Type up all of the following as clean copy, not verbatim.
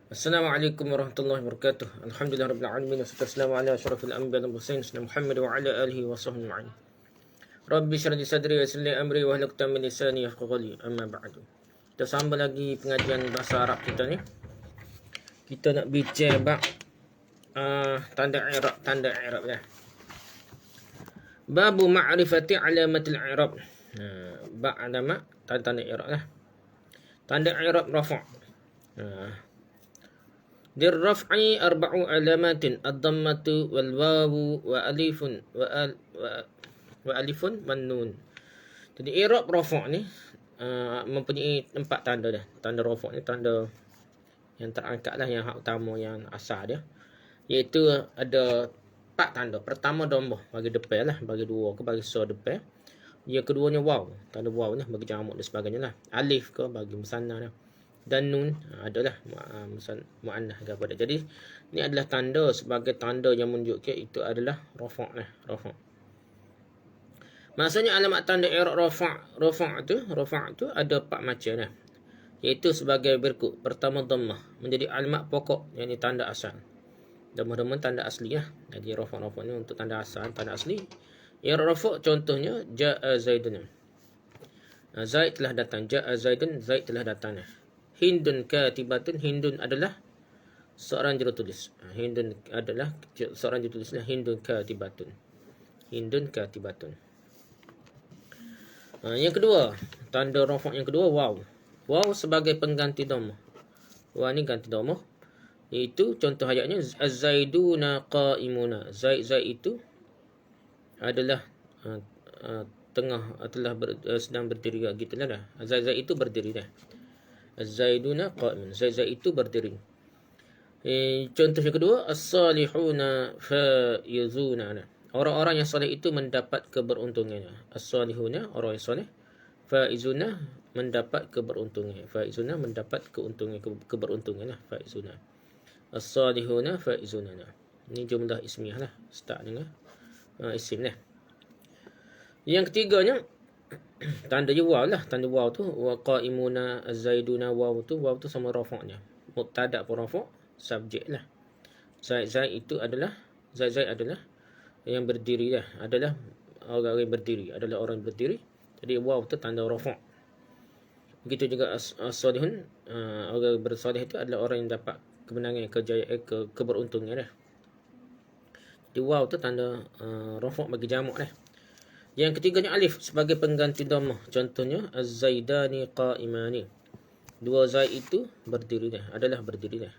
Assalamualaikum warahmatullahi wabarakatuh. Alhamdulillah rabbil alamin wassalatu wassalamu ala asyrafil anbiya'i wal mursalin sayyidina Muhammad wa ala alihi wa sahbihi ajma'in. Rabbi shrah li sadri wa yassir li amri wa hlul 'uqdatam min lisani yafqahu qawli. Amma ba'du. Kita sambung lagi pengajian bahasa Arab kita ni. Kita nak bincang bab tanda i'rab ya. Babu ma'rifati alamatil i'rab. Bab alamat tanda i'rab lah. Tanda i'rab rafa'. Lirraf'i arba'u alamatin ad-dammatu wal wawu wa alifun wa alifun wan nun. Jadi i'rab rafa' ni mempunyai 4 tanda dah. Tanda rafa' ni tanda yang terangkat lah, yang hak utama, yang asal dia, iaitu ada 4 tanda. Pertama dhammah bagi depan lah, bagi dua ke bagi so depan. Yang keduanya waw, tanda waw ni bagi jamak dan sebagainya lah. Alif ke bagi musanna lah. Dan nun adalah muannah ke apa. Jadi ni adalah tanda sebagai tanda yang menunjukkan itu adalah rafa' lah, rafa'. Maksudnya alamat tanda i'rab rafa' tu ada 4 macam lah. Iaitu sebagai berikut. Pertama dhammah menjadi alamat pokok, yang ni tanda asal. Dhammah tanda asli lah. Jadi rafa' ni untuk tanda asal, tanda asli. I'rab rafa' contohnya ja'a zaidun. Zaid telah datang. Ja'a zaidun, Zaid telah datang. Hindun katibatun, Hindun adalah seorang jurutulis. Hindun adalah seorang jurutulis lah. Hindun katibatun. Hindun katibatun. Yang kedua, tanda rafa' yang kedua waw. Waw sebagai pengganti dhammah. Waw ni ganti dhammah. Iaitu contoh ayatnya az-zaiduna qa'imuna. Zaid itu adalah sedang berdiri gitulah dah. Zaid itu berdiri dah. Az-zaiduna qa'imun. Zaid itu berdiri. Contoh yang kedua, as-salihuna faizuna. Orang-orang yang soleh itu mendapat keberuntungan. As-salihuna, orang yang soleh. Faizuna, mendapat keberuntungan. Faizuna, mendapat keberuntungan lah. Faizuna. As-salihuna faizuna. Ini jumlah ismiyah lah. Start dengan isim lah. Yang ketiganya, tanda waw lah. Tanda waw tu wa qaimuna az-zaiduna, waw tu sama rafa'nya. Mubtada pun rafa', subjek lah. Zaid adalah yang berdiri lah. Adalah orang yang berdiri. Adalah orang yang berdiri. Jadi waw tu tanda rafa'. Begitu juga as-salihun, orang bersoleh itu adalah orang yang dapat kemenangan, kejayaan, keberuntungan lah. Jadi waw tu tanda rafa' bagi jamak lah. Yang ketiganya alif sebagai pengganti dhammah. Contohnya az-zaidani qa'imani. Dua zaid itu berdiri dah, adalah berdiri dah.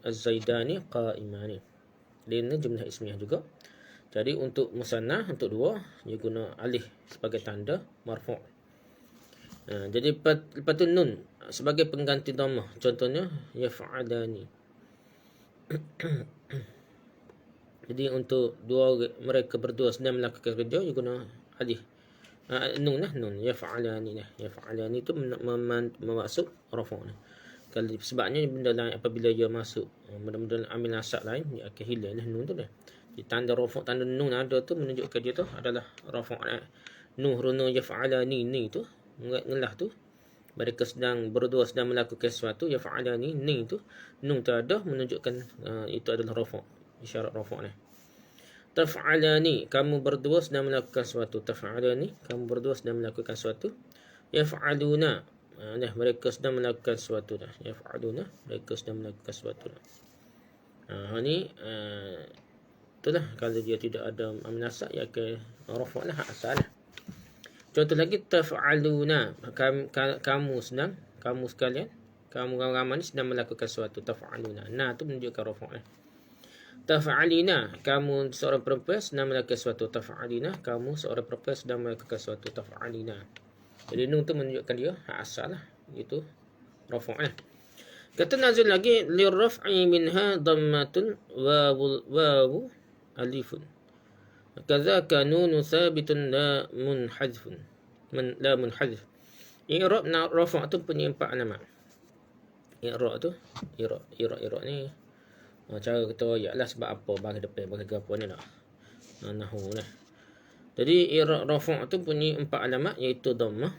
Az-zaidani qa'imani. Ini jumlah ismiyah juga. Jadi untuk musannah, untuk dua, dia guna alif sebagai tanda marfu'. Jadi lepas tu nun sebagai pengganti dhammah. Contohnya yaf'alani. Jadi untuk mereka berdua sedang melakukan kerja, dia guna alif. Nun lah, nun. Yaf'alani lah. Yaf'alani itu memasuk rafa'. Kalau sebabnya benda lain apabila dia masuk benda-benda amil nasab lain, dia akan hilang lah nun tu dah. Jadi tanda rafa', tanda nun ada tu menunjukkan dia tu adalah rafa'. Nuhruna yaf'alani ni tu ngelah tu. Mereka berdua sedang melakukan sesuatu. Yaf'alani ni tu nun tu ada menunjukkan itu adalah rafa'. Isyarat rafa' ni. Taf'alani, kamu berdua sedang melakukan sesuatu. Taf'alani, kamu berdua sedang melakukan sesuatu. Yaf'aluna, mereka sedang melakukan sesuatu dah. Yaf'aluna, mereka sedang melakukan sesuatu dah. Ni itulah, kalau dia tidak ada amnasab, ia akan rafa' lah, asal lah. Contoh lagi, taf'aluna, kamu sekalian, kamu ramai ni sedang melakukan sesuatu. Taf'aluna, tu menunjukkan rafa' lah. Taf'alina, kamu seorang perempuan sedang melakukan sesuatu. Taf'alina, kamu seorang perempuan sedang melakukan sesuatu. Taf'alina. Jadi nun tu menunjukkan dia asal lah, itu rafa' lah. Kata nazil lagi, lirraf'i minha dhammatun wawu alifun. Kadzaka nunu thabitun la munhadfun. La munhadf. I'rab rafa' tu punya 4 alamat. I'rab ni cara kita royak lah sebab apa bagi depan bagi apa ni lah. Nahwu lah. Jadi i'rab rafa' tu punya 4 alamat, iaitu dhammah,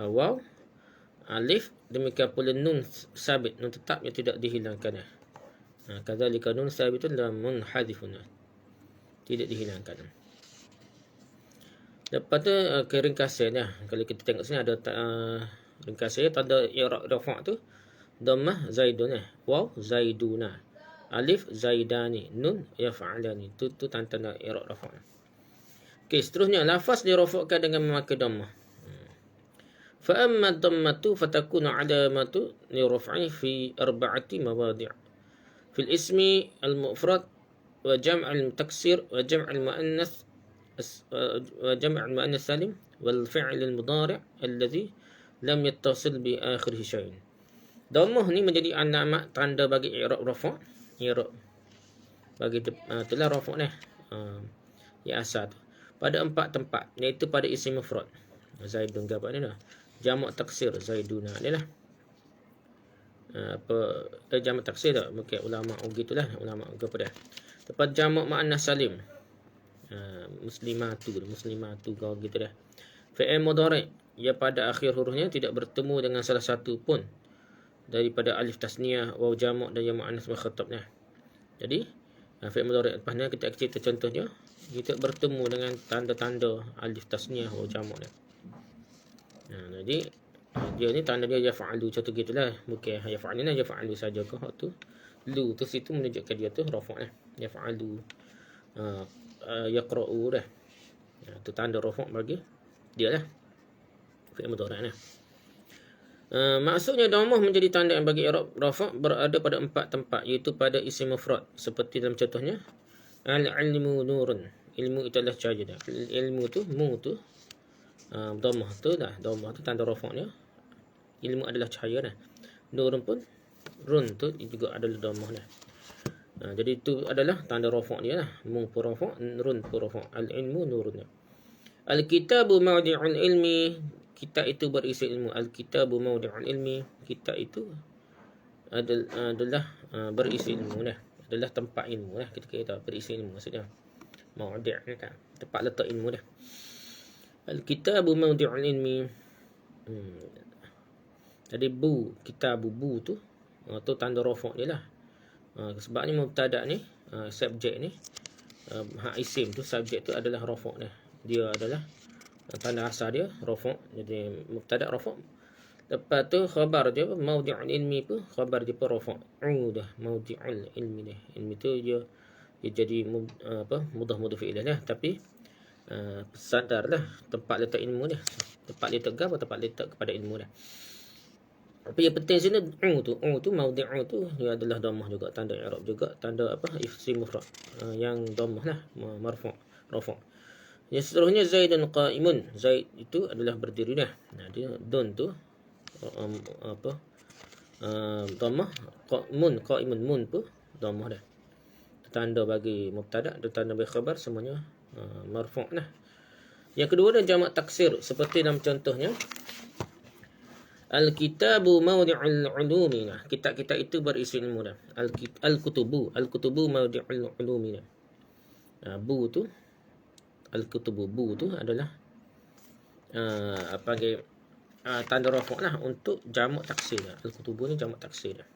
waw, alif, demikian pula nun sabit, nun tetap yang tidak dihilangkan. Kadzalika nun sabitun la munhadifun, tidak dihilangkan. Lepas tu keringkasan lah. Kalau kita tengok sini ada ringkasan tanda i'rab rafa' tu dhammah zaidun, waw zaiduna, alif zaidani, nun yaf'alani. Tu tanda i'rab rafa'. Okey, seterusnya lafaz dirafa'kan dengan memakai dhammah. Fa amma dhammatu fatakunu alamatu li raf'i fi arba'ati mawadi'. Fil ismi al-mufrad wa jam' al-taksir wa jam' al-muannas وجمع المؤنث السالم والفعل المضارع الذي لم يتصل بآخره شيء. Dhammah ni menjadi alamat tanda bagi i'rab rafa'. I'rab bagi itulah rafa' ni. Ya asal tu. Pada 4 tempat, iaitu pada isim mufrad. Zaidun gabat ni dah. Jamak taksir zaiduna ni lah. Jamak taksir tak? Mungkin ulama gitulah, ulama apa dah. Tepat jamak muannas salim. Muslimatu kau gitu dah. Fi'il mudhari' ia pada akhir hurufnya tidak bertemu dengan salah satu pun daripada alif tasniyah, waw jamak dan ya muannas mukhatabnya. Jadi fi'il mudhari' lepas ni kita cerita contohnya, kita bertemu dengan tanda-tanda alif tasniyah, waw jamak ni. Jadi dia ni tanda dia yaf'alu, contoh gitulah. Bukan yaf'alu ni yaf'alu saja ke hak tu. Lu tu situ menunjukkan dia tu rafa' lah. Yaf'alu. Yaqra'u dah. Itu tanda rafa' bagi dia lah. Fi'il mudhari' ni. Maksudnya dhammah menjadi tanda yang bagi i'rab rafa' berada pada 4 tempat, iaitu pada isim mufrad seperti dalam contohnya al-ilmu nurun. Ilmu itu adalah cahaya dah. Ilmu tu mu tu dhammah tu dah. Dhammah tu tanda rafa' nya. Ilmu adalah cahaya dah. Nurun pun run tu juga adalah dhammah dah. Jadi itu adalah tanda rafa' dia lah. Mu pun rafa', run pun rafa'. Al-ilmu nurun. Al-kitabu mawdi'ul ilmi. Kitab itu berisi ilmu. Al-kitabu mawdi'ul ilmi. Kitab itu adalah berisi ilmu lah. Adalah tempat ilmu lah. Kita kata berisi ilmu maksudnya. Mawdi' ni tak. Tempat letak ilmu dah. Al-kitabu mawdi'ul ilmi. Jadi bu, kitabu bu tu tanda rafa' dia lah. Sebab ni mubtada' ni, subjek ni, hak isim tu, subjek tu adalah rafa' ni. Dia adalah tanda asal dia rafa'. Jadi mubtada' rafa'. Lepas tu khabar dia mawdi'ul ilmi pun khabar dia pun rafa'. Dah mawdi'ul ilmi ni. Ilmi tu dia jadi mudah fi'il lah, tapi sadarlah tempat letak ilmu dia. Tempat letak apa? Tempat letak kepada ilmu dah. Apa yang penting sini tu mawdi'u tu dia adalah dhammah juga, tanda i'rab juga, tanda apa isim mufrad yang dhammah lah, marfu' rafa'. Yang seterusnya zaidun qa'imun. Zaid itu adalah berdiri dah. Dia dun tu dhammah, qa'imun mun pun dhammah dah. Tanda bagi mubtada' dan tanda bagi khabar semuanya marfu' lah. Yang kedua adalah jamak taksir seperti dalam contohnya Al-kitabu mawdi'ul ulumi. Kitab-kitab itu berisi ilmu dah. Al-kutubu mawdi'ul ulumi dah. Bu tu, al-kutubu bu tu adalah tanda rafa' lah untuk jamak taksir dah. Al-kutubu ni jamak taksir dah.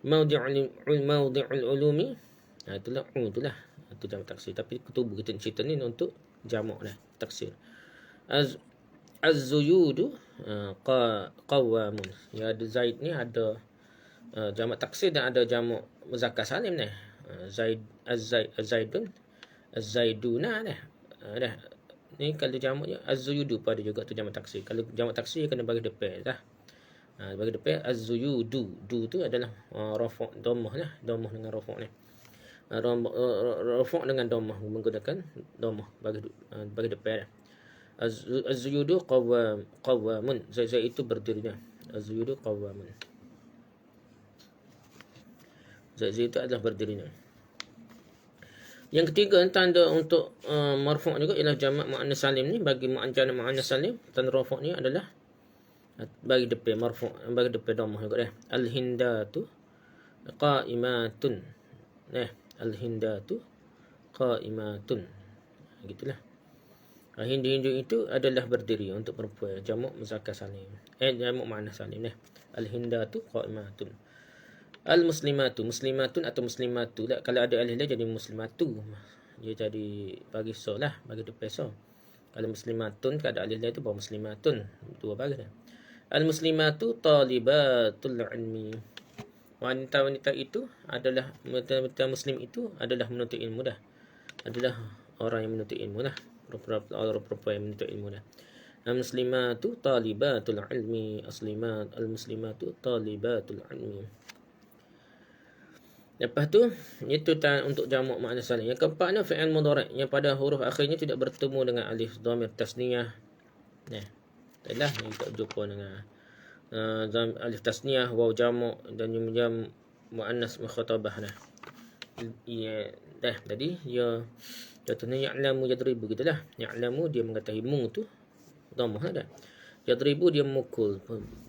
Mawdi'ul ulumi, itulah itulah itu jamak taksir. Tapi kutubu kita cerita ni untuk jamak dah, taksir. Az-zuyudu qawamun. Ya, ada zaid ni ada jamak taksir dan ada jamak muzakkar salim ni. Zaidun, az-zaiduna dah. Ni kalau jamaknya az-zuyudu pada juga tu jamak taksir. Kalau jamak taksir kena bagi depan dah. Bagi depan az-zuyudu. Du tu adalah rafa' dhammah lah, dhammah dengan rafa' ni. Rafa' dengan dhammah menggunakan dhammah bagi depan dah. Az-zuyudu qawamun. Zaid itu berdirinya. Az-zuyudu qawamun. Zaid itu adalah berdirinya. Yang ketiga tanda untuk marfu' juga ialah jamak muannas salim ni. Bagi muannas salim tanda rafa' ni adalah bagi depan marfu', bagi depan dhammah juga dah. Al-hindatu qa'imatun. Al-hindatu qa'imatun. Gitulah. Hindu-Hindu itu adalah berdiri untuk perempuan. Jamak muzakkar salim. Jamak muannas salim. Al-hindatu qa'imatun. Al-muslimatu. Muslimatun atau muslimatu. Kalau ada alif dia jadi muslimatu. Dia jadi bagi so lah. Bagi depan so. Kalau muslimatun, kalau ada alif dia itu baru muslimatun. Dua bagi dah. Al-muslimatu talibatul ilmi. Wanita-wanita itu adalah, wanita muslim itu adalah menuntut ilmu dah. Adalah orang yang menuntut ilmu dah. Orang perempuan yang menuntut ilmu dah. Al-muslimatu talibatul ilmi. Al-muslimatu talibatul ilmi. Lepas tu, itu untuk jamak makna salim. Yang keempatnya fi'il mudhari' yang pada huruf akhirnya tidak bertemu dengan alif dhamir tasniyah. Itulah yang kita jumpa dengan alif tasniyah, waw jamak dan jam muannas mukhatabah dah. Tadi dia contohnya ya'lamu yadribu gitulah. Ya'lamu dia mengatakan mu tu dhammah dah. Yadribu dia mukul.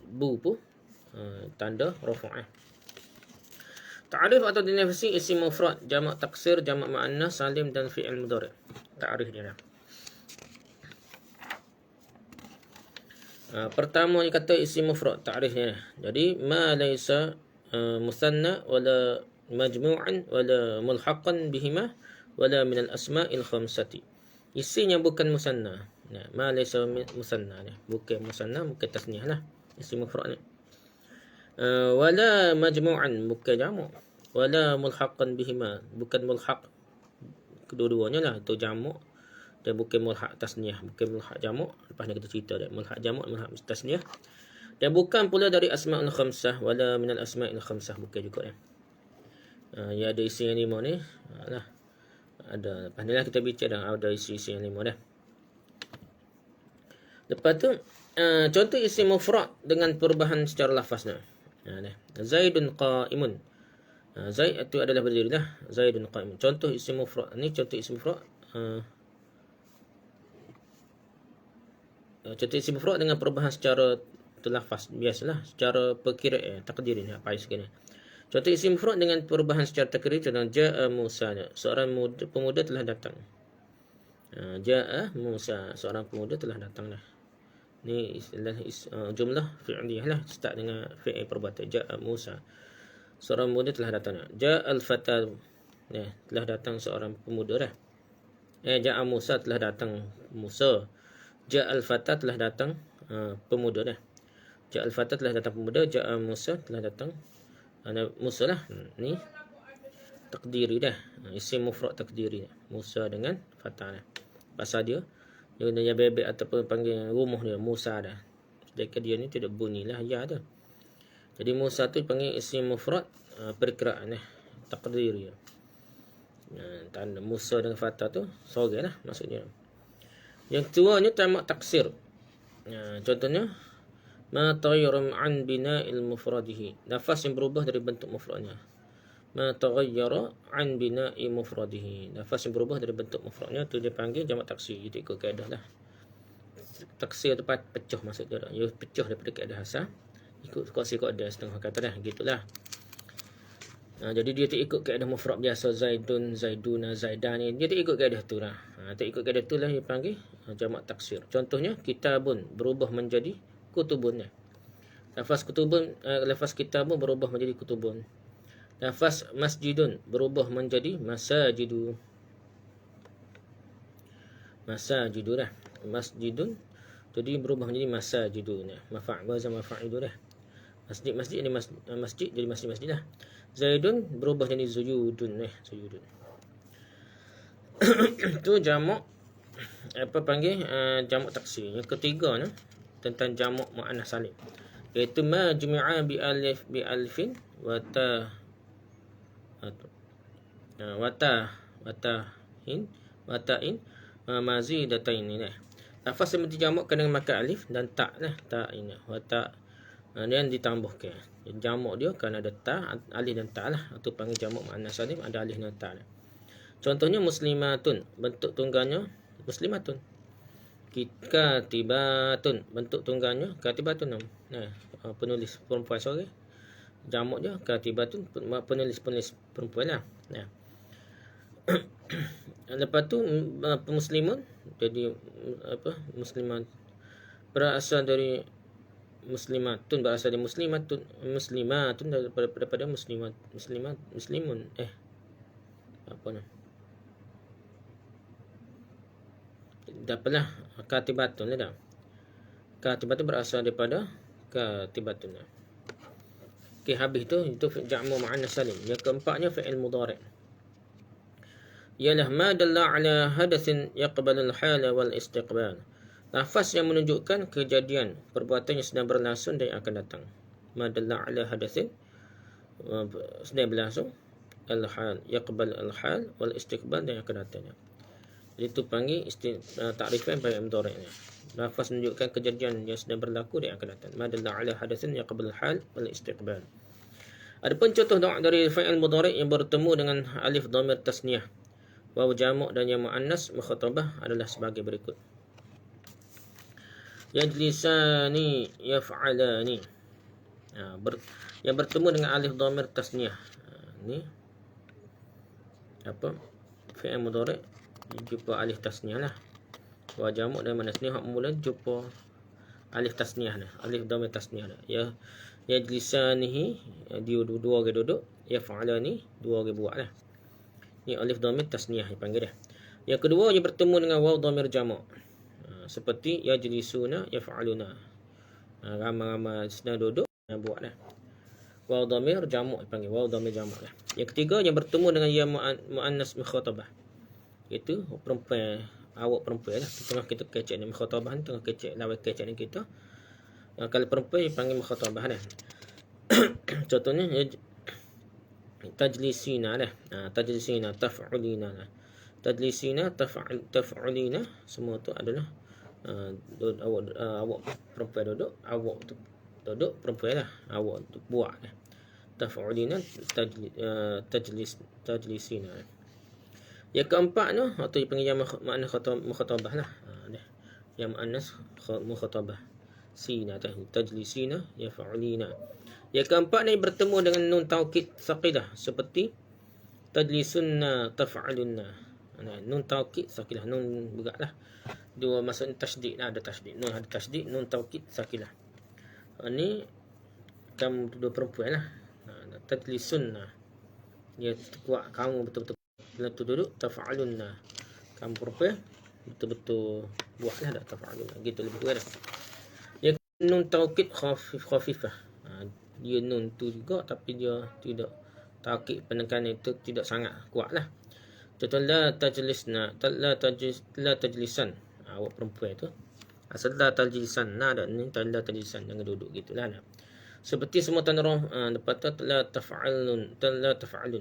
Bu pun tanda rafa'ah. Ta'rif atau dinafsi isim mufrad, jamak taksir, jamak muannas salim dan fi'il mudhari'. Ta'rif dia dah. Pertama ni kata isim mufrad, ta'rifnya. Jadi ma laysa musanna wala majmu'an wala mulhaqan bihima wala min al-asma'il khamsati. Isim yang bukan musanna. Ma laysa musanna ni. Bukan musanna, bukan tasniyah lah. Isim mufrad ni. Wala majmu'an, bukan jamak. Wala mulhaqan bihima, bukan mulhaq. Kedua-duanya lah, itu jamak. Dan bukan mulhaq tasniyah, bukan mulhaq jamak. Lepas ni kita cerita dah. Mulhaq jamak, mulhaq tasniyah. Dan bukan pula dari asma'ul khamsah, wala minal asma'il khamsah, bukan juga ya. Ya ada isi yang lima ni. Lah. Ada. Lepas ni lah kita bicara ada isi yang lima dah. Lepas tu, contoh isi mufrad dengan perubahan secara lafaz ni. Zaidun qa'imun. Zaid itu adalah berdiri dah. Zaidun qa'imun. Contoh isi mufrad. Ni contoh isi mufrad. Contoh isi mufrad dengan perubahan secara lafaz biasalah, secara perkiraan takdir ni apa sekali. Contoh isi mufrad dengan perubahan secara takdir, contoh jaa Musa, seorang pemuda telah datang. Jaa Musa, seorang pemuda telah datang dah. Ni istilah jumlah fi'liyah lah, start dengan fi'il perbuatan. Jaa Musa, seorang pemuda telah datang. Jaa al-fata, telah datang seorang pemuda dah. Jaa Musa, telah datang Musa. Jaa al-fata, telah datang pemuda dah. Jaa al-fata, telah datang pemuda. Jaa Musa, telah datang Musa lah. Ni takdiri dah. Isim mufrad takdiri dah. Musa dengan fata dah. Pasal dia bebek ataupun panggil rumah dia Musa dah. Sedangkan dia ni tidak bunyilah ya tu. Jadi Musa tu panggil isim mufrad perkiraan takdiri. Tanda Musa dengan fata tu sorang lah maksudnya. Yang keduanya jamak taksir. Contohnya ma taghayyara an bina'il mufradihi. Lafaz yang berubah dari bentuk mufradnya. Ma taghayyara an bina'i mufradihi. Lafaz yang berubah dari bentuk mufradnya tu dia panggil jamak taksir. Itu ikut kaedah lah. Taksir tu pecah maksud dia. Dia pecah daripada kaedah asal. Ikut kaedah setengah kata dah. Gitulah. Jadi dia tak ikut kaedah mufrad biasa Zaidun, Zaiduna, Zaidan ni. Dia tak ikut kaedah tu lah. Tak ikut kaedah tu lah dia panggil jamak taksir. Contohnya kitabun berubah menjadi kutubun. Lafaz kutubun, lafaz kitabun berubah menjadi kutubun. Lafaz masjidun berubah menjadi masajidu. Masajidu dah. Masjidun jadi berubah menjadi masajidu. Wazan mafa'idu dah. Masjid jadi masjid jadi masjid lah. Zaidun berubah jadi zuyudun. Zuyudun. Itu jamak apa panggil jamak taksir. Yang ketiga ni tentang jamak muannas salim, iaitu ma jumi'a bi alfin wa ta wa ta'in mazidatain ni. Lafaz yang dijamakkan dengan makan alif dan ta lah. Ta ini wa ta dan ditambahkan. Jamak dia kan ada ta, alif dan ta lah. Itu panggil jamak muannas salim, ada alif dan ta lah. Contohnya muslimatun, bentuk tunggalnya muslimatun. Katibatun, bentuk tunggalnya katibatun. Penulis perempuan seorang. Jamak dia katibatun, penulis perempuan lah. Lepas tu muslimun jadi muslimat, berasal dari muslimatun, berasal dari muslimatun daripada muslimun dapatlah katibatun dah. Katibatun berasal daripada katibatun. Okey, habis itu ja'mu muannas salim. Yang keempatnya fi'il mudhari'. Ialah ma dalla ala hadatsin yaqbalu al-hala wal istiqbal. Lafaz yang menunjukkan kejadian, perbuatan yang sedang berlangsung dan yang akan datang. Ma dalla ala hadatsin, sedang berlangsung, al-hal, yaqbal al-hal wal istiqbal, dan yang akan datang. Jadi itu panggil takrifan fi'il mudhari'. Lafaz menunjukkan kejadian yang sedang berlaku dan yang akan datang. Ma dalla ala hadatsin yaqbal al-hal wal istiqbal. Adapun contoh dari fi'il mudhari' yang bertemu dengan alif dhamir tasniyah, waw jamak dan yang muannas mukhatabah adalah sebagai berikut. Yajlisani yaf'alani. Yang bertemu dengan alif dhamir tasniyah. Ni fi'il mudhari' jumpa alif tasniyah lah. Waw jamak dan muannas ni hak mula jumpa alif tasniyah lah, alif dhamir tasniyah lah. Yajlisanihi, dia dua orang duduk, yaf'alani, dua orang buat lah. Ni alif dhamir tasniyah dipanggil dah. Yang kedua, dia bertemu dengan waw dhamir jamak. Seperti yajlisuna yaf'aluna. Ramai-ramai sedang duduk dan buat lah. Waw dhamir jamak dipanggil waw dhamir jamak lah. Yang ketiga, yang bertemu dengan ya muannas mukhatabah. Itu perempuan, awak perempuan lah. Tengah kita kecek ni mukhatabah ni, tengah kecek lawan kecek ni kita. Kalau perempuan dipanggil mukhatabah dah. Contohnya tajlisina lah. Tajlisina taf'ulina lah. Tajlisina taf'ulina, semua tu adalah awak perempuan duduk, awak tu duduk, perempuan lah, awak tu buat lah. Taf'ulina tajlisina. Yang keempat tu atau dipanggil yang makna mukhatabah lah. Yang muannas mukhatabah. Sina tajlisina yaf'ulina. Yang keempat ni bertemu dengan nun taukid saqilah, seperti tajlisunna taf'alunna. Nun taukid saqilah, nun berat lah. Dua maksudnya tasydid lah, ada tasydid. Nun ada tasydid, nun taukid saqilah. Ni kamu dua perempuan lah. Tajlisunna, dia kuat, kamu betul-betul duduk, taf'alunna, kamu perempuan betul-betul buatlah dah, taf'alunna, gitu lebih kurang dah. Yang nun taukid khafifah. Dia nun tu juga, tapi dia tidak, taukid penekanan itu tidak sangat kuat lah. Contoh la tajlisan, awak perempuan tu. Asal la tajlisan, ada ni la tajlisan, jangan duduk gitulah. Seperti semua tanda roh lepas tu la taf'alun,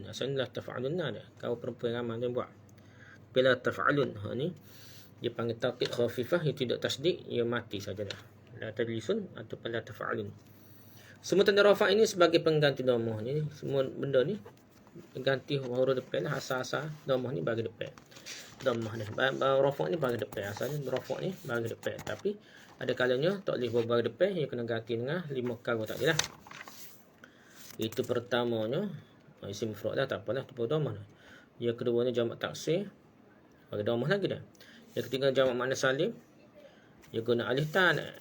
asal la taf'alun ada. Kau perempuan ramai dia buat. Bila taf'alun, ni dia panggil taukid khafifah, ia tidak tasydid, ia mati saja dah. La tajlisun ataupun la taf'alun. Semua tanda rafa' ini sebagai pengganti dhammah. Jadi semua benda ni ganti huruf depan lah, asal-asal dhammah ni bagi depan. Dhammah ni, rafa' ni bagi depan. Asalnya rafa' ni bagi depan. Tapi ada kalanya tak boleh bagi depan, dia kena ganti dengan 5 kali tak boleh lah. Itu pertamanya isim mufrad dah, tak apalah, tu dhammah dah. Yang keduanya jamak taksir, bagi dhammah lagi dah. Yang ketiga jamak muannas salim, dia guna alif ta dah.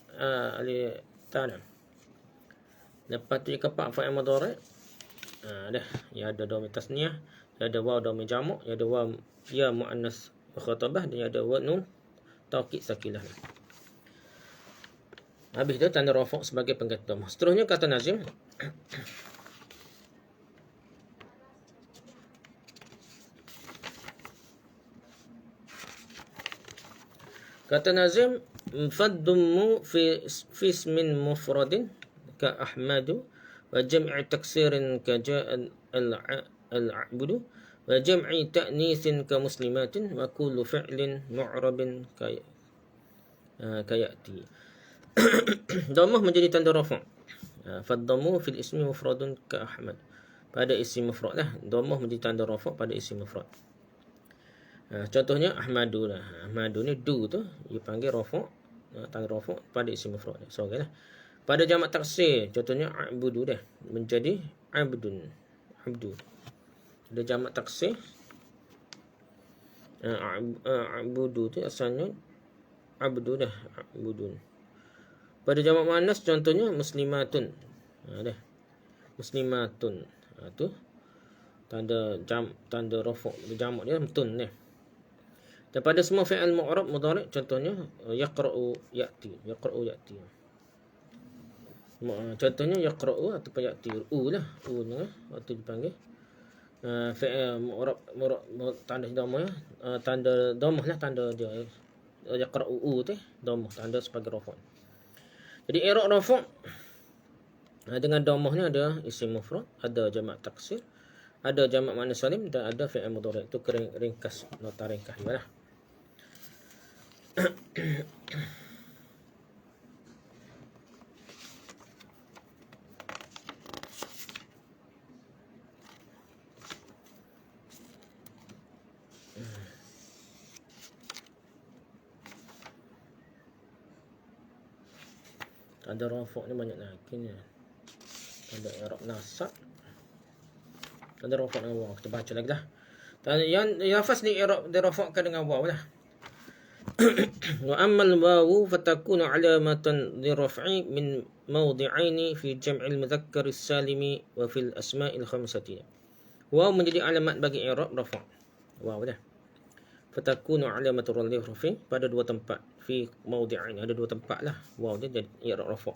Lepas tu yang keempat fa'il mudhari'. Dah, ya ada dhamir tasniyah, ya ada waw dhamir jamak, ya ada waw ya muannas mukhatabah, dan ya ada waw nun taukid sakilah. Habis tu tanda rafa' sebagai pengganti dhammah. Seterusnya kata nazim. Kata nazim, fadummu fi ismin mufradin ka ahmadu wa jam'i taksirin ka ja'a al-a'budu wa jam'i ta'nithin ka muslimatin wa kullu fi'lin mu'rabin ka ya'ti. Dhammah menjadi tanda rafa'. Fadummu fil ismi mufradun ka ahmad. Pada isim mufrad lah, dhammah menjadi tanda rafa' pada isim mufrad. Contohnya ahmadu lah. Ahmadu ni du tu dia panggil rafa', tanda rafa' pada isim mufrad. So okeylah. Pada jamak taksir, contohnya a'budu dah menjadi abdun, abdu. Ada jamak taksir Abudu tu asalnya abdu dah, abudun. Pada jamak muannas contohnya muslimatun. Dah. Muslimatun. Tu tanda rafa' jamak dia tun ni. Dan pada semua fi'il mu'rab mudhari' contohnya yaqra'u ya'ti, yaqra'u ya'ti. Contohnya yaqra'u ataupun ya'ti. Lah, lah waktu dipanggil. Fi'il mu'rab tanda dhamma, tanda dhammah lah tanda dia. Yaqra'u tu dhammah tanda sebagai rafa'. Jadi i'rab rafa' dengan dhammah ni ada isim mufrad, ada jamak taksir, ada jamak muannas salim dan ada fi'il mudhari'. Itu ringkas, nota ringkas lah. Tanda rafa' ni banyak lagi ni. Tanda i'rab nasab. Tanda rafa' dengan waw. Kita baca lagi dah. Yang lafaz ni i'rab dirafa'kan dengan waw lah. Wa ammal wawu fatakunu alamatan liraf'i min mawdi'aini fi jam'il mudzakkar as-salimi wa fil asma'il khamsati. Waw menjadi alamat bagi i'rab rafa'. Waw dah. Fatakunu alamatul liraf'i pada dua tempat. Fi mawdi'ain, ada dua tempat lah waw dia jadi i'rab rafa'.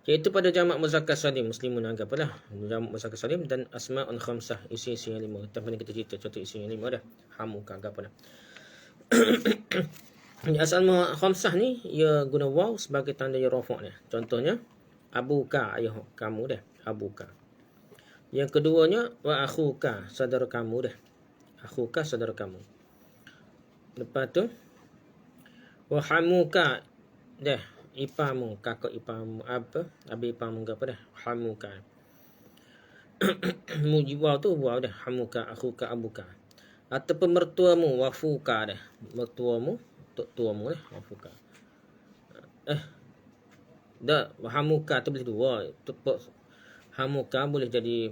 Iaitu pada jamak muzakkar salim, muslimun anggaplah jamak muzakkar salim, dan asma'un khamsah, isi-isi yang lima. Tadi kita cerita contoh isi yang lima dah. Hamuka anggaplah. Asal khamsah ni ia guna waw sebagai tanda ya rafa' ni. Contohnya abuka, ayah kamu dah, abuka. Yang keduanya wa akhuka, saudara kamu dah. Akhuka, saudara kamu. Lepas tu wa hamuka dah, ipamu, kakak ipamu, apa? Abi ipamu apa dah? Hamuka. Mujiwaw tu waw dah, hamuka, akhuka, abuka. Ataupun mertuamu, wafuka dah. Mertuamu, tuamu dah, wafuka. Dah, hamuka tu boleh dua. Hamuka boleh jadi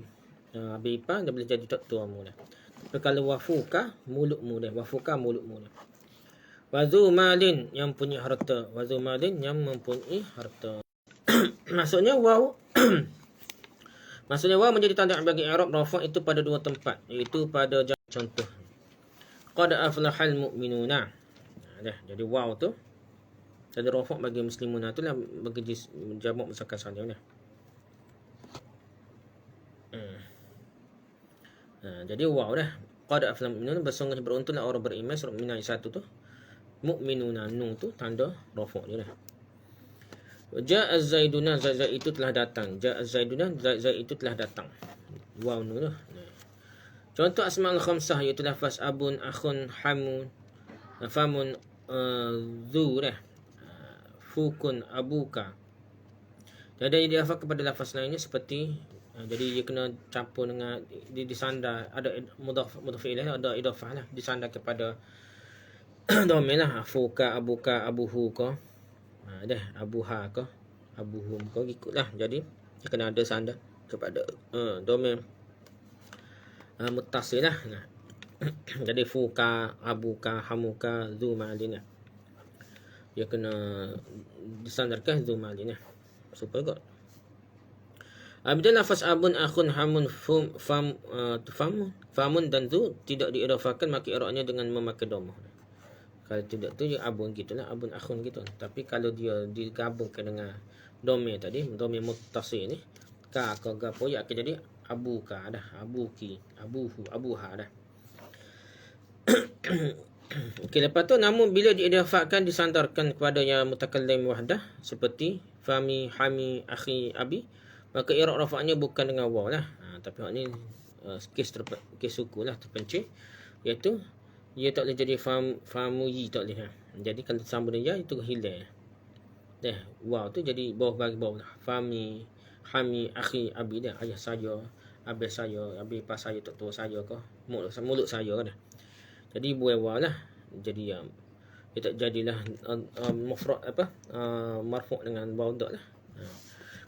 abi ipar, dia boleh jadi tuamu dah. Tapi kalau wafuka, mulutmu dah. Wafuka, mulutmu dah. Wazu malin, yang punya harta. Wazu malin, yang mempunyai harta. Maksudnya waw menjadi tanda bagi i'rab rafa' itu pada dua tempat, iaitu pada contoh qad aflahal mu'minuna. Dah, jadi waw tu tanda rafa' bagi muslimuna tu lah, bagi jamak muzakkar salim dah. Jadi waw dah, qad aflahal mu'minuna, bersungguh beruntunglah orang beriman. Surah Mu'minun ayat 1 tu. Mu'minuna, nun tu tanda rafa' dia dah. Ja'a Zaiduna, Zaid itu telah datang. Ja'a Zaiduna, Zaid itu telah datang. Waw nun dah. Contoh asma'ul khamsah iaitu lafaz abun, akhun, hamun, famun, zu dah. Fukun, abuka. Jadi dia lafaz kepada lafaz lainnya seperti jadi dia kena campur dengan disandar, ada mudhaf ilaih, ada idafah lah, disandar kepada dhamir lah. Fuka, abuka, abuhu ko. Dah, abuha ko, abuhum ko, ikutlah. Jadi dia kena ada sandar kepada dhamir muttasil lah. Jadi fuka, abuka, hamuka, zu ma'alin. Dia kena disandarkan zu ma'alin supaya kot. Apabila lafaz abun, akhun, hamun, famun dan zu tidak diidafakan, maka i'rabnya dengan memakai dhammah. Kalau tidak tu dia abun gitulah, abun akhun gitu. Tapi kalau dia digabungkan dengan dhamir tadi, dhamir muttasil ni, ka ka gapo ya akan jadi abuka dah, abuki, abuhu, abuha dah. Okey, lepas tu namun bila diidafakan, disandarkan kepada yang mutakallim wahdah seperti fami, hami, akhi, abi, maka i'rab rafa'nya bukan dengan waw lah. Tapi hak ni kes suku lah, terpencil, iaitu ia tak boleh jadi famuyi, tak boleh. Jadi kalau sambung dengan ya itu hilang. Dah, waw tu jadi bawah bagi bawah lah. Fami, hami, akhi, abi dah. Ayah saya, abah saya, abi ipar saya, tok tua saya ke, mulut saya dah. Jadi buai waw lah. Jadi dia tak jadilah mufrad marfu' dengan waw dak lah.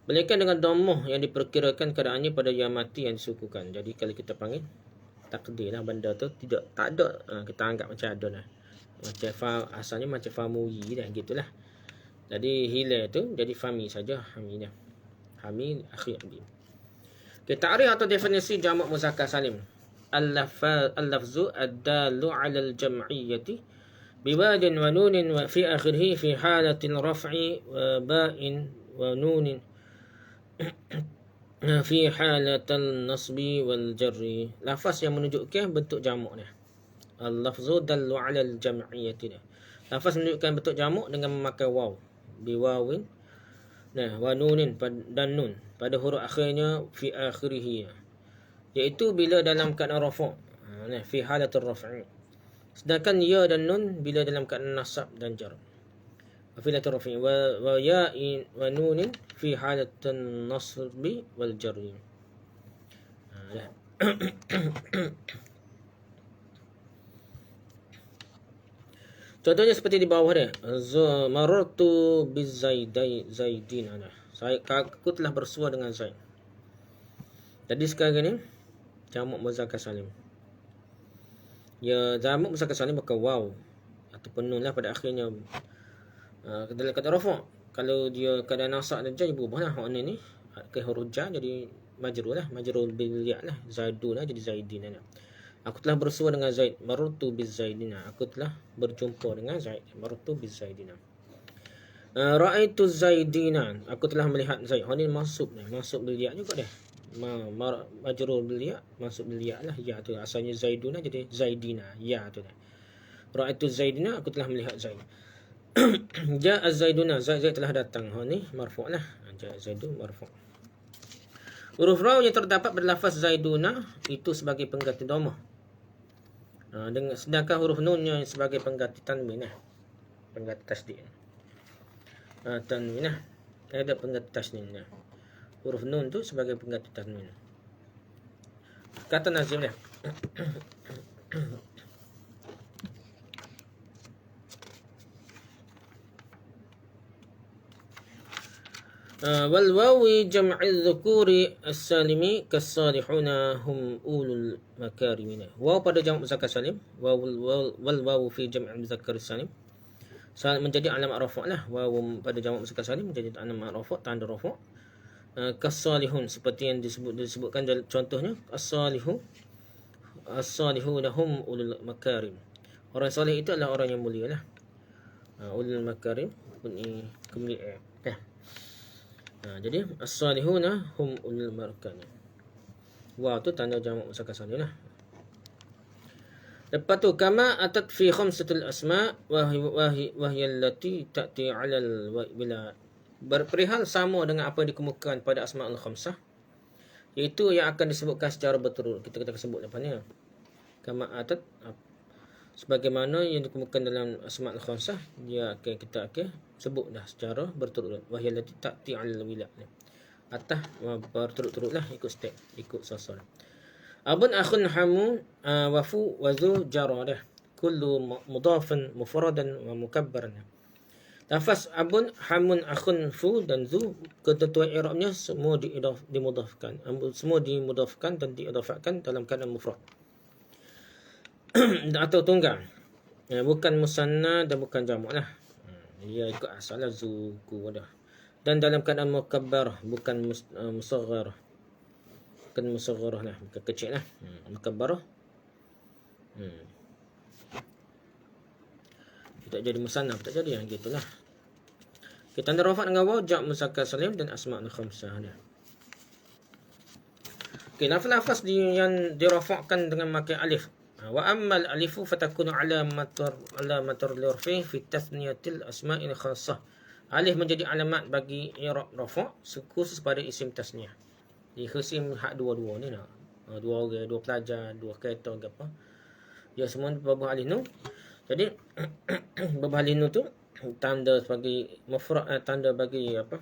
Melainkan dengan dhammah yang diperkirakan keadaannya pada ya mati yang disukukan. Jadi kalau kita panggil takdir lah benda tu tak ada, kita anggap macam ada lah. Macam asalnya macam famui dah gitulah. Jadi hilang tu jadi fami saja, haminya. Hami akhir bi. Kita arif atau definisi jamak muzakkar salim. Al-lafzu ad-dalu 'ala al-jam'iyyati biwadin wa nunin wa fi akhirih fi halatil raf'i wa ba'in wa nunin fi halatil nasbi wal jarri. Lafaz yang menunjukkan bentuk jamak ni. Al-lafzu dallu 'ala al-jam'iyyati. Lafaz menunjukkan bentuk jamak dengan memakai waw. Biwawin wa nunin dan nun pada huruf akhirnya fi akhirih, iaitu bila dalam keadaan rafa', fi halatul raf'i. Sedangkan ya dan nun bila dalam keadaan nasab dan jar. Fi halatul raf'i wa ya'in wa nunin fi halatul nasbi wal jarri. Contohnya seperti di bawah dia. Marartu bizaidin. Aku telah bersua dengan Zaid. Jadi sekarang ni jamak muzakkar salim. Ya, jamak muzakkar salim pakai waw ataupun nun lah pada akhirnya. Dalam kata rafa', kalau dia keadaan nasab dan jar berubahlah hak ni ke huruf jar jadi majrur lah, majrur bil ya lah, Zaidu lah jadi Zaidin lah. Aku telah bersua dengan Zaid. Marartu bizaidin. Aku telah berjumpa dengan Zaid. Marartu bizaidin. Ra'aitu zaidina. Aku telah melihat Zaid. Ini mansub ni. Mansub bil ya juga dah. Majrur bil ya, mansub bil ya lah. Ya tu asalnya Zaiduna jadi Zaidina. Ya tu dah. Ra'aitu zaidina. Aku telah melihat Zaid. Ja'a zaiduna. Zaid telah datang. Ini marfu' lah. Ja'a zaidu marfu'. Huruf raw yang terdapat pada lafaz zaiduna itu sebagai pengganti dhammah. Sedangkan huruf nunnya sebagai pengganti tanwin, pengganti tasdid. Tanwin ada pengganti tasdid. Huruf nun tu sebagai pengganti tanwin. Kata Nazim dia. Wal wawi jam'il dzukuri as-salimi kas-salihuna hum ulul makarim. Waw pada jamak muzakkar salim, wal wawu fi jam'il muzakkar salim menjadi alamat rafa' lah. Waw pada jamak muzakkar salim menjadi alamat rafa', tanda rafa'. Kas-salihun seperti yang disebutkan contohnya as-salihu as-salihuna hum ulul makarim. Orang salih itu adalah orang yang mulia lah. Ulul makarim punya kemuliaan. Jadi as-salihuna hum ulul makarim. Wah tu tanda jamak muzakkar salim lah. Lepas tu kama atat fi khamsatil asma wa hiya allati ta'ti 'ala al-bila. Berperihal sama dengan apa yang dikemukakan pada asmaul khamsah, iaitu yang akan disebutkan secara berturut. Kita sebut lepas ni. Kama atat sebagaimana yang dikemukakan dalam asmaul khamsah, dia kita sebut dah secara berturut. Wa hiya allati ta'ti 'ala al-bila. Atas berturut-turutlah ikut step, ikut susun. Abun akhun hamu wafu wazu jarah. Kullu mudafan mufradan wa mukabbaran. Lafaz abun, hamun, akhun, fu dan zu, ketentuan i'rabnya semua dimudafkan. Semua dimudafkan dan diidafahkan dalam keadaan mufrad atau tunggal. Bukan musanna dan bukan jamak lah. Dia ikut asal lah, zu, ku dah. Dan dalam keadaan mukabbar, bukan musaghar. Bukan musaghar lah, bukan kecil lah. Mukabbarah. Tak jadi musanna, tak jadi yang gitulah. Kita tanda rafa' dengan waw, jamak muzakkar salim dan asma'ul khamsah dia. Okey, lafaz yang dirafa'kan dengan makai alif. Wa ammal alifu fatakunu alamatur lirfi fi tathniyatil asma'il khassah. Alif menjadi alamat bagi i'rab rafa' khusus pada isim tasniyah. Di khusus hak dua-dua ni nak. Dua orang, dua pelajar, dua kereta ke apa. Ya semua berbuah alif nun. Jadi berbuah alif nun tu tanda sebagai mufrad, tanda bagi apa?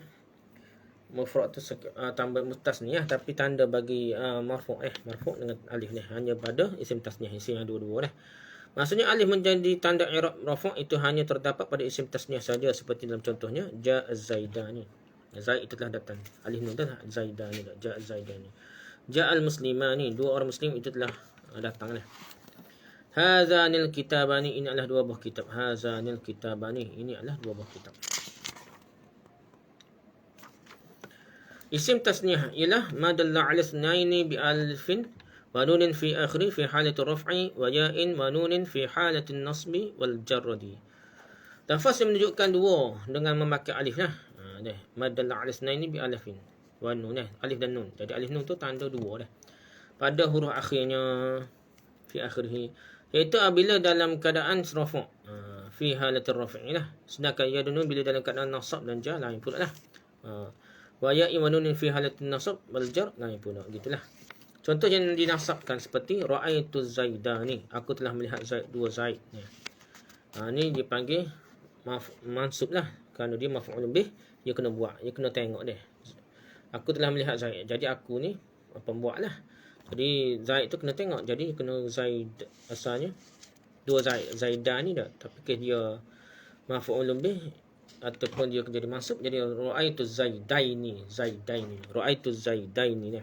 Mufrad tu tambah tasniyah, tapi tanda bagi marfu' marfu' dengan alif ni hanya pada isim tasniyah, isim yang dua-dua dah. Maksudnya alif menjadi tanda i'rab rafa' itu hanya terdapat pada isim tasniyah saja, seperti dalam contohnya ja'az zaidani. Zaid itu telah datang. Alif nun dah zaidani, ja'az zaidani. Ja'al muslimani, dua orang muslim itu telah Datang lah. Hazanil kitabani, ini adalah 2 buah kitab. Hazanil kitabani, ini adalah 2 buah kitab. Isim tasniyah ialah ma dalla ala ithnaini bi alfin wa nunin fi akhiri fi halati raf'i wa ya'in wa nunin fi halati nasbi wal jarradi. Lafaz yang menunjukkan 2 dengan memakai alif lah. Ma dalla ala ithnaini bi alfin wa nun, alif dan nun. Jadi alif nun tu tanda 2 dah. Pada huruf akhirnya fi akhirih, iaitu apabila dalam keadaan rafa' fi halati raf'i lah. Sedangkan ya dan nun bila dalam keadaan nasab dan jar lain pula lah. Wa ya'i wa nunin fi halatin nasab wal jar lain pula, gitulah. Contoh yang dinasabkan seperti ra'aitu zaidani, aku telah melihat Zaid, 2 Zaid ni. Ni dipanggil mansub lah, kerana dia maf'ul bih, dia kena buat, dia kena tengok dia. Aku telah melihat Zaid, jadi aku ni pembuat lah. Jadi Zaid tu kena tengok, jadi kena Zaid, asalnya 2 Zaid, Zaidani dah, tapi ke dia maf'ul bih ataupun dia jadi mansub, jadi ra'aitu zaidaini, ra'aitu zaidaini ni.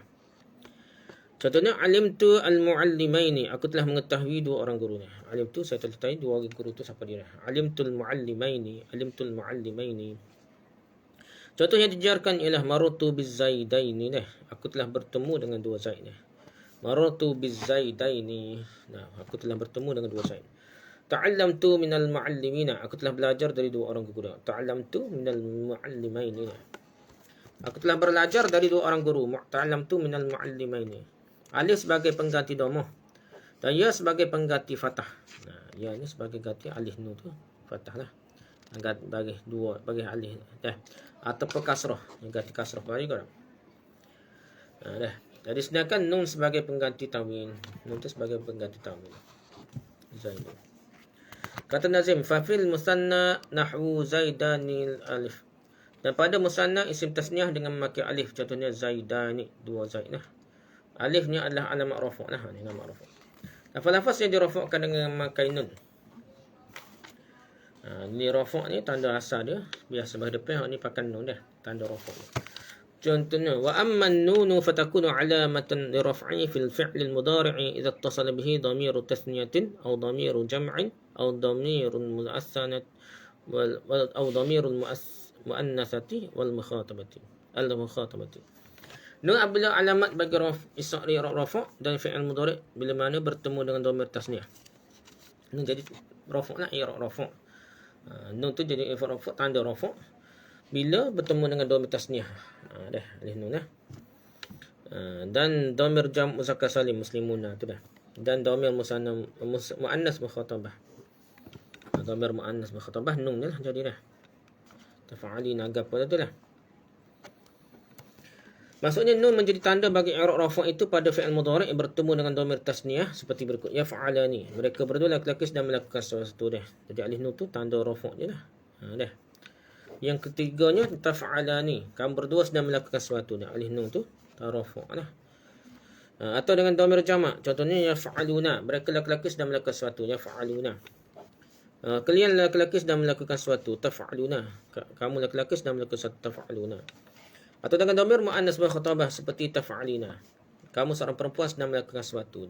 Contohnya alimtu al-muallimaini, aku telah mengetahui 2 orang guru ni. Alimtu, saya telah tahu 2 orang guru tu siapa dia. Alimtul muallimaini, alimtul muallimaini. Contoh yang dijarkan ialah marutu bizaidaini ni, aku telah bertemu dengan 2 Zaid ni. Marutu bizaidaini, nah, aku telah bertemu dengan 2 Zaid. Ta'allamtu minal muallimina, aku telah belajar dari 2 orang guru. Ta'allamtu minal muallimaini, aku telah belajar dari 2 orang guru. Ta'allamtu minal muallimaini. Alif sebagai pengganti dhammah dan ya sebagai pengganti fathah. Nah, ya ni sebagai ganti alif nun tu fathah lah. Bagi 2 bagi alif dah. Ataupun kasrah, yang ganti kasrah bagi kau. Dah. Jadi sedangkan nun sebagai pengganti tanwin. Nun tu sebagai pengganti tanwin. Zaid. Kata Nazim, fafil musanna nahwu zaidanil alif. Dan pada musanna isim tasniah dengan memakai alif, contohnya zaidani, 2 Zaid lah. Alifnya adalah alamat rafa' lah, ni nama rafa'. Lafaz-lafaz yang dirafa'kan dengan memakai nun. Ni rafa' ni tanda asal dia, biasa bah depan ni pakai nun dah, tanda rafa'. Contohnya wa amman nunu fatakunu alamatan li raf'i fil fi'l al mudari' idza ittasala bihi dhamiru tathniyatin aw dhamiru jam'in aw dhamirun mu'assanat aw dhamirul mu'annasati wal mukhatabati al mukhatabati. Nun apabila alamat bagi rafa' dan fi'il mudhari' bila mana bertemu dengan dhamir tasniah. Nun jadi rafa' lah, i'rab rafa'. Nun tu jadi i'rab rafa', tanda rafa' bila bertemu dengan dhamir tasniah. Dah alif nun lah. Dan dhamir jam' muzakkar salim muslimuna tu dah. Dan dhamir muannas mukhatabah. Dhamir muannas mukhatabah nun lah jadi dah. Tafa'alina agap pada tu lah. Maksudnya nun menjadi tanda bagi i'rab rafa' itu pada fi'il mudhari' bertemu dengan dhamir tasniah seperti berikut. Yaf'alani, mereka berdua laki-laki sedang melakukan sesuatu dah. Jadi alif nun tu tanda rafa' je lah. Dah. Yang ketiganya taf'alani, kamu berdua sedang melakukan sesuatu dah. Alif nun tu rafa' lah. Atau dengan dhamir jamak, contohnya yaf'aluna, mereka laki-laki sedang melakukan sesuatu, yaf'aluna. Kalian laki-laki sedang melakukan sesuatu, taf'aluna. Kamu laki-laki sedang melakukan sesuatu, taf'aluna. Atau dengan dhamir muannas mukhatabah seperti taf'alina, kamu seorang perempuan sedang melakukan sesuatu.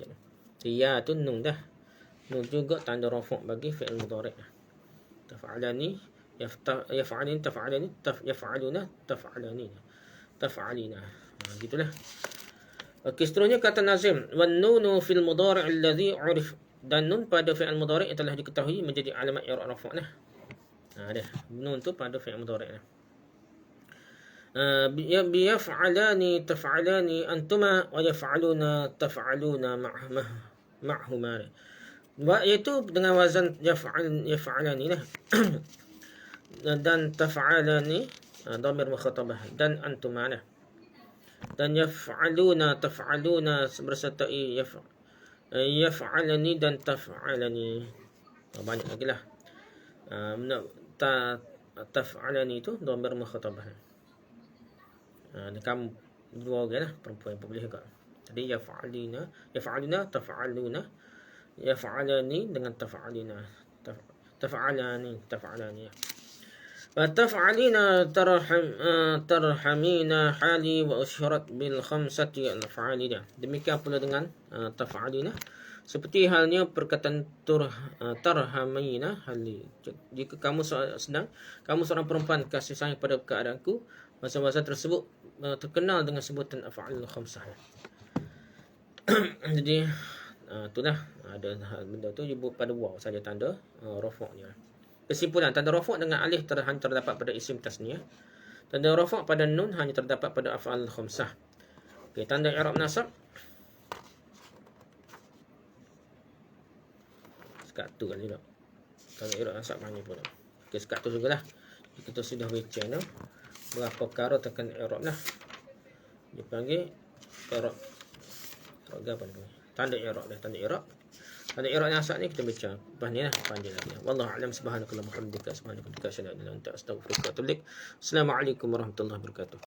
Ya tu nun dah. Nun juga tanda rafa' bagi fi'il mudhari'. Taf'alani, yaf'alin, taf'alani, yaf'aluna, taf'alani, taf'alina. Gitulah. Okey, seterusnya kata Nazim, wan nunu fil mudhari' alladhi 'urif, dan nun pada fi'il mudhari' yang telah diketahui menjadi alamat i'rab rafa' lah. Dah. Nun tu pada fi'il mudhari' lah. Biyaf'alani taf'alani antuma wa yaf'aluna taf'aluna ma'huma, iaitu dengan wazan yaf'alani lah. Dan taf'alani dhamir mukhatabah dan antuma lah. Dan yaf'aluna taf'aluna bersertai yaf'alani dan taf'alani. Banyak lagi lah. Taf'alani itu dhamir mukhatabah. Kamu 2 orang lah, perempuan pun boleh juga. Jadi yaf'aluna taf'aluna, yaf'alani dengan taf'alina, taf'alani. Wa taf'alina tarhamina hali wa ushirat bil khamsati al-fa'alina. Demikian pula dengan taf'alina, Seperti halnya perkataan tarhamina hali. Jika kamu seorang perempuan kasih sayang pada keadaanku, bahasa-bahasa tersebut terkenal dengan sebutan af'alul khamsah. Jadi itulah ada benda tu ibu pada waw saja tanda rafa'nya. Kesimpulan, tanda rafa' dengan alif hanya terdapat pada isim tasniyah. Tanda rafa' pada nun hanya terdapat pada af'alul khamsah. Okey, tanda i'rab nasab sekat tu kan juga. Tanda i'rab nasab hanya pun. Okey, sekat tu jugalah. Kita sudah baca berapa perkara tekan i'rab lah. Dia panggil i'rab. Apa ni? Tanda i'rab dah, tanda i'rab. Tanda i'rab nasab ni kita baca. Lepas ni lah panjang lagi. Wallahu a'lam, subhanakallahumma wa bihamdika, subhanaka asyhadu an la ilaha illa anta, astaghfiruka wa atubu ilaik. Assalamualaikum warahmatullahi wabarakatuh.